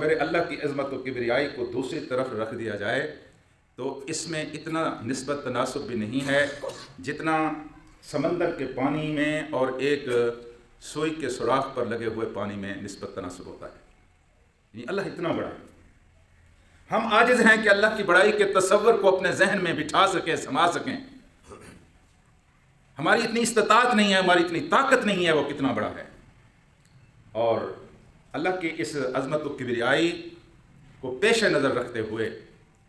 میرے اللہ کی عظمت و کبریائی کو دوسری طرف رکھ دیا جائے تو اس میں اتنا نسبت تناسب بھی نہیں ہے جتنا سمندر کے پانی میں اور ایک سوئی کے سوراخ پر لگے ہوئے پانی میں نسبت تناسب ہوتا ہے. یعنی اللہ اتنا بڑا ہے. ہم عاجز ہیں کہ اللہ کی بڑائی کے تصور کو اپنے ذہن میں بٹھا سکیں، سما سکیں. ہماری اتنی استطاعت نہیں ہے، ہماری اتنی طاقت نہیں ہے وہ کتنا بڑا ہے. اور اللہ کی اس عظمت و کبریائی کو پیش نظر رکھتے ہوئے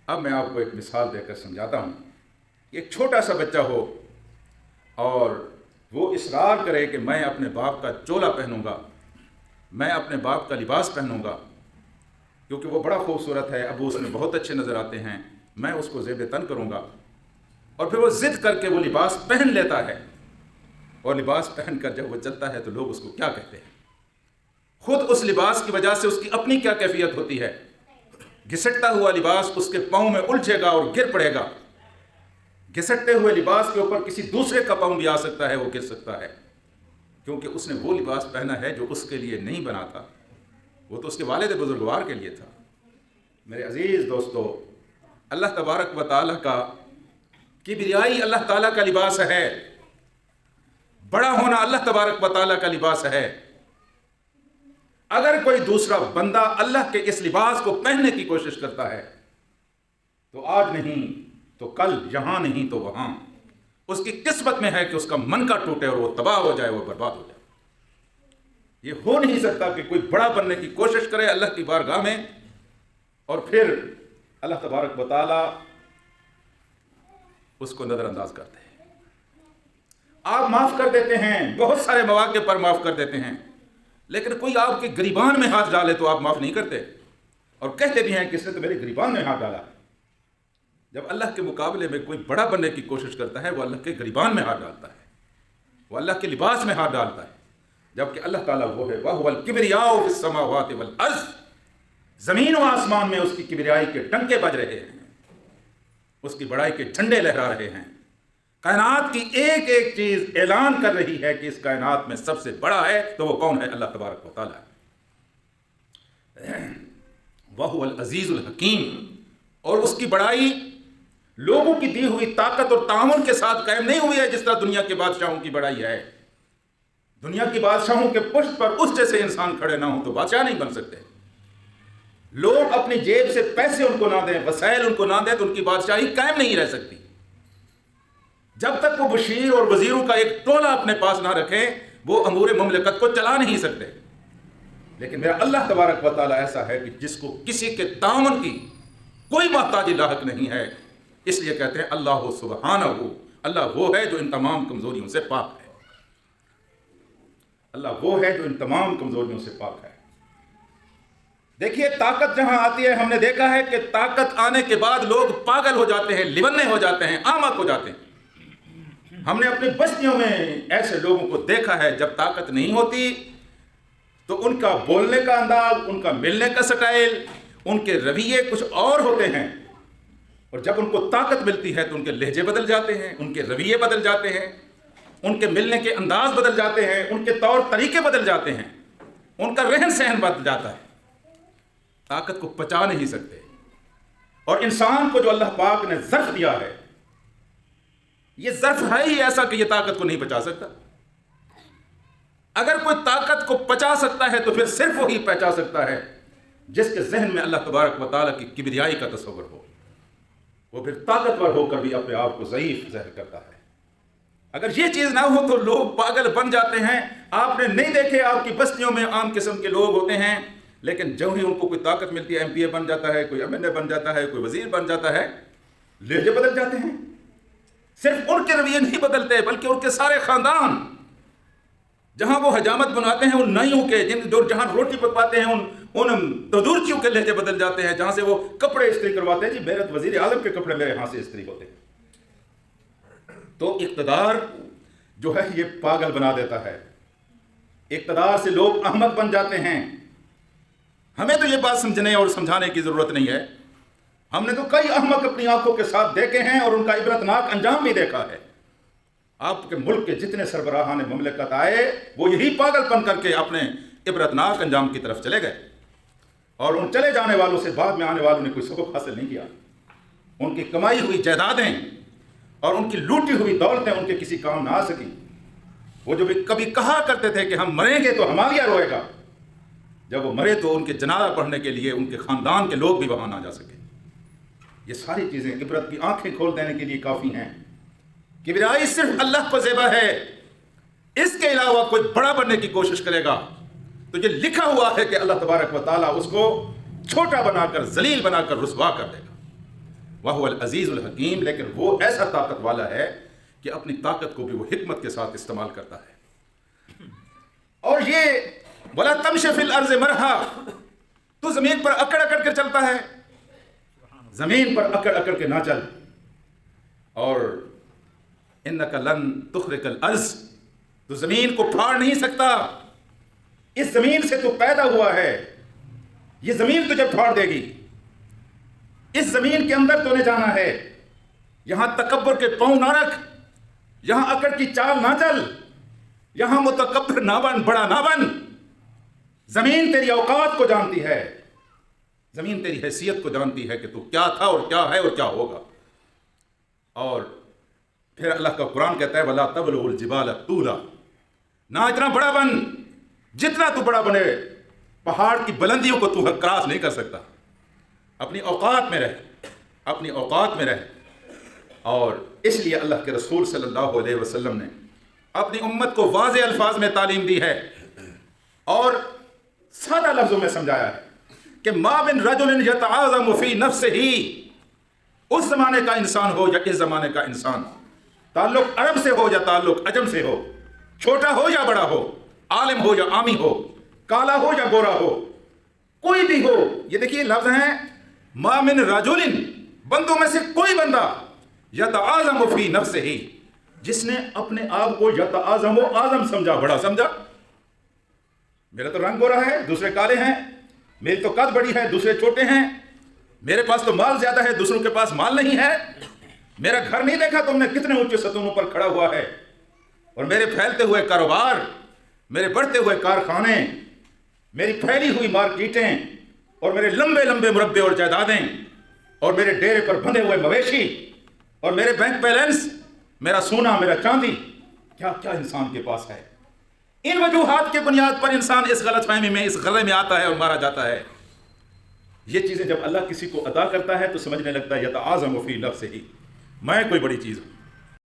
اب میں آپ کو ایک مثال دے کر سمجھاتا ہوں. ایک چھوٹا سا بچہ ہو اور وہ اصرار کرے کہ میں اپنے باپ کا چولا پہنوں گا، میں اپنے باپ کا لباس پہنوں گا کیونکہ وہ بڑا خوبصورت ہے، ابو اس میں بہت اچھے نظر آتے ہیں، میں اس کو زیب تن کروں گا. اور پھر وہ ضد کر کے وہ لباس پہن لیتا ہے، اور لباس پہن کر جب وہ چلتا ہے تو لوگ اس کو کیا کہتے ہیں؟ خود اس لباس کی وجہ سے اس کی اپنی کیا کیفیت ہوتی ہے؟ گھسٹتا ہوا لباس اس کے پاؤں میں الجھے گا اور گر پڑے گا. گھسٹتے ہوئے لباس کے اوپر کسی دوسرے کا پاؤں بھی آ سکتا ہے، وہ گر سکتا ہے، کیونکہ اس نے وہ لباس پہنا ہے جو اس کے لیے نہیں بنا تھا، وہ تو اس کے والد بزرگوار کے لیے تھا. میرے عزیز دوستو، اللہ تبارک و تعالیٰ کا کبریائی اللہ تعالیٰ کا لباس ہے، بڑا ہونا اللہ تبارک و تعالیٰ کا لباس ہے. اگر کوئی دوسرا بندہ اللہ کے اس لباس کو پہننے کی کوشش کرتا ہے تو آج نہیں تو کل، یہاں نہیں تو وہاں، اس کی قسمت میں ہے کہ اس کا من کا ٹوٹے اور وہ تباہ ہو جائے، وہ برباد ہو جائے. یہ ہو نہیں سکتا کہ کوئی بڑا بننے کی کوشش کرے اللہ کی بارگاہ میں اور پھر اللہ تبارک و تعالیٰ اس کو نظر انداز کرتے ہیں. آپ معاف کر دیتے ہیں، بہت سارے مواقع پر معاف کر دیتے ہیں، لیکن کوئی آپ کے گریبان میں ہاتھ ڈالے تو آپ معاف نہیں کرتے اور کہتے بھی ہیں کہ اس نے تو میرے گریبان میں ہاتھ ڈالا. جب اللہ کے مقابلے میں کوئی بڑا بننے کی کوشش کرتا ہے وہ اللہ کے گریبان میں ہاتھ ڈالتا ہے، وہ اللہ کے لباس میں ہاتھ ڈالتا ہے، جبکہ اللہ تعالیٰ وہ ہے وَهُوَ الْكِبْرِيَاءُ فِي السَّمَاوَاتِ وَالْأَرْضِ. زمین و آسمان میں اس کی کبریائی کے ڈنکے بج رہے ہیں، اس کی بڑائی کے جھنڈے لہرا رہے ہیں. کائنات کی ایک ایک چیز اعلان کر رہی ہے کہ اس کائنات میں سب سے بڑا ہے تو وہ کون ہے؟ اللہ تبارک و تعالیٰ ہے. وَهُوَ الْعَزِيزُ الْحَكِيمُ. اور اس کی بڑائی لوگوں کی دی ہوئی طاقت اور تعاون کے ساتھ قائم نہیں ہوئی ہے جس طرح دنیا کے بادشاہوں کی بڑائی ہے. دنیا کی بادشاہوں کے پشت پر اس جیسے انسان کھڑے نہ ہوں تو بادشاہ نہیں بن سکتے. لوگ اپنی جیب سے پیسے ان کو نہ دیں، وسائل ان کو نہ دیں تو ان کی بادشاہی قائم نہیں رہ سکتی. جب تک وہ بشیر اور وزیروں کا ایک ٹولہ اپنے پاس نہ رکھیں وہ امور مملکت کو چلا نہیں سکتے. لیکن میرا اللہ تبارک و تعالیٰ ایسا ہے کہ جس کو کسی کے تعاون کی کوئی محتاجی لاحق نہیں ہے. اس لیے کہتے ہیں اللہ سبحانہ، اللہ وہ ہے جو ان تمام کمزوریوں سے پاک ہے. اللہ وہ ہے جو ان تمام کمزوریوں سے پاک ہے. دیکھیے طاقت جہاں آتی ہے ہم نے دیکھا ہے کہ طاقت آنے کے بعد لوگ پاگل ہو جاتے ہیں، لیونے ہو جاتے ہیں، احمق ہو جاتے ہیں. ہم نے اپنی بستیوں میں ایسے لوگوں کو دیکھا ہے جب طاقت نہیں ہوتی تو ان کا بولنے کا انداز، ان کا ملنے کا سٹائل، ان کے رویے کچھ اور ہوتے ہیں، اور جب ان کو طاقت ملتی ہے تو ان کے لہجے بدل جاتے ہیں، ان کے رویے بدل جاتے ہیں، ان کے ملنے کے انداز بدل جاتے ہیں، ان کے طور طریقے بدل جاتے ہیں، ان کا رہن سہن بدل جاتا ہے. طاقت کو پچا نہیں سکتے. اور انسان کو جو اللہ پاک نے ظرف دیا ہے یہ ظرف ہے ہی ایسا کہ یہ طاقت کو نہیں پچا سکتا. اگر کوئی طاقت کو پچا سکتا ہے تو پھر صرف وہی پچا سکتا ہے جس کے ذہن میں اللہ تبارک و تعالیٰ کی کبریائی کا تصور ہو. وہ پھر طاقتور ہو کر بھی اپنے آپ کو ضعیف ظاہر کرتا ہے. اگر یہ چیز نہ ہو تو لوگ پاگل بن جاتے ہیں. آپ نے نہیں دیکھے آپ کی بستیوں میں عام قسم کے لوگ ہوتے ہیں لیکن جب ہی ان کو کوئی طاقت ملتی ہے MP بن جاتا ہے، کوئی MLA بن جاتا ہے، کوئی وزیر بن جاتا ہے، لہجے بدل جاتے ہیں. صرف ان کے رویے نہیں بدلتے بلکہ ان کے سارے خاندان جہاں وہ حجامت بناتے ہیں ان نائیوں کے، جہاں روٹی پکواتے ہیں ان تدورچیوں کے لہجے بدل جاتے ہیں، جہاں سے وہ کپڑے استری کرواتے ہیں. جی میرے وزیر اعظم کے کپڑے میرے ہاں سے استری ہوتے ہیں. تو اقتدار جو ہے یہ پاگل بنا دیتا ہے. اقتدار سے لوگ احمق بن جاتے ہیں. ہمیں تو یہ بات سمجھنے اور سمجھانے کی ضرورت نہیں ہے. ہم نے تو کئی احمق اپنی آنکھوں کے ساتھ دیکھے ہیں اور ان کا عبرتناک انجام بھی دیکھا ہے. آپ کے ملک کے جتنے سربراہان مملکت آئے وہ یہی پاگل پن کر کے اپنے عبرتناک انجام کی طرف چلے گئے. اور ان چلے جانے والوں سے بعد میں آنے والوں نے کوئی سبق حاصل نہیں کیا. ان کی کمائی ہوئی جائیدادیں اور ان کی لوٹی ہوئی دولتیں ان کے کسی کام نہ آ سکی. وہ جو کبھی کہا کرتے تھے کہ ہم مریں گے تو ہمالیہ روئے گا، جب وہ مرے تو ان کے جنازہ پڑھنے کے لیے ان کے خاندان کے لوگ بھی وہاں نہ جا سکے. یہ ساری چیزیں عبرت کی آنکھیں کھول دینے کے لیے کافی ہیں. کبریائی صرف اللہ کو زیبا ہے، اس کے علاوہ کوئی بڑا بننے کی کوشش کرے گا تو یہ لکھا ہوا ہے کہ اللہ تبارک و تعالیٰ اس کو چھوٹا بنا کر، ذلیل بنا کر رسوا کر دے گا. وَهُوَ الْعَزِيزُ الْحَكِيمُ، لیکن وہ ایسا طاقت والا ہے کہ اپنی طاقت کو بھی وہ حکمت کے ساتھ استعمال کرتا ہے. اور یہ وَلَا تَمْشِ فِي الْأَرْضِ مَرْحًا، تو زمین پر اکڑ اکڑ کر چلتا ہے، زمین پر اکڑ اکڑ کے نہ چل. اور إِنَّكَ لَن تُخْرِقَ الْأَرْضَ، تو زمین کو پھاڑ نہیں سکتا. اس زمین سے تو پیدا ہوا ہے، یہ زمین تجھے پھاڑ دے گی. اس زمین کے اندر تو نے جانا ہے، یہاں تکبر کے پاؤں نہ رکھ، یہاں اکڑ کی چال نہ چل، یہاں متکبر نہ بن، بڑا نہ بن. زمین تیری اوقات کو جانتی ہے، زمین تیری حیثیت کو جانتی ہے کہ تو کیا تھا اور کیا ہے اور کیا ہوگا. اور پھر اللہ کا قرآن کہتا ہے وَلَا تَبْلُغُ الْجِبَالَ طُولًا، نہ اتنا بڑا بن، جتنا تو بڑا بنے پہاڑ کی بلندیوں کو تو کراس نہیں کر سکتا. اپنی اوقات میں رہ، اپنی اوقات میں رہ. اور اس لیے اللہ کے رسول صلی اللہ علیہ وسلم نے اپنی امت کو واضح الفاظ میں تعلیم دی ہے اور سادہ لفظوں میں سمجھایا ہے کہ ما من رجل یتعاظم فی نفسہ، اس زمانے کا انسان ہو یا اس زمانے کا انسان، تعلق عرب سے ہو یا تعلق عجم سے ہو، چھوٹا ہو یا بڑا ہو، عالم ہو یا عامی ہو، کالا ہو یا گورا ہو، کوئی بھی ہو. یہ دیکھیے لفظ ہیں ما من رجل، بندوں میں سے کوئی بندہ، یتعاظم فی نفسہ، جس نے اپنے آپ کو یتعاظم و اعظم سمجھا، بڑا سمجھا. میرا تو رنگ گورا ہے، دوسرے کالے ہیں، میری تو قد بڑی ہے، دوسرے چھوٹے ہیں، میرے پاس تو مال زیادہ ہے، دوسروں کے پاس مال نہیں ہے، میرا گھر نہیں دیکھا تم نے کتنے اونچے ستونوں پر کھڑا ہوا ہے، اور میرے پھیلتے ہوئے کاروبار، میرے بڑھتے ہوئے کارخانے، میری پھیلی ہوئی مارکیٹیں، اور میرے لمبے لمبے مربے اور جائیدادیں، اور میرے ڈیرے پر بندھے ہوئے مویشی، اور میرے بینک بیلنس، میرا سونا، میرا چاندی، کیا کیا انسان کے پاس ہے. ان وجوہات کے بنیاد پر انسان اس غلط فہمی میں، اس غلے میں آتا ہے اور مارا جاتا ہے. یہ چیزیں جب اللہ کسی کو عطا کرتا ہے تو سمجھنے لگتا ہے یتعاظم فی نفسہ، میں کوئی بڑی چیز ہوں.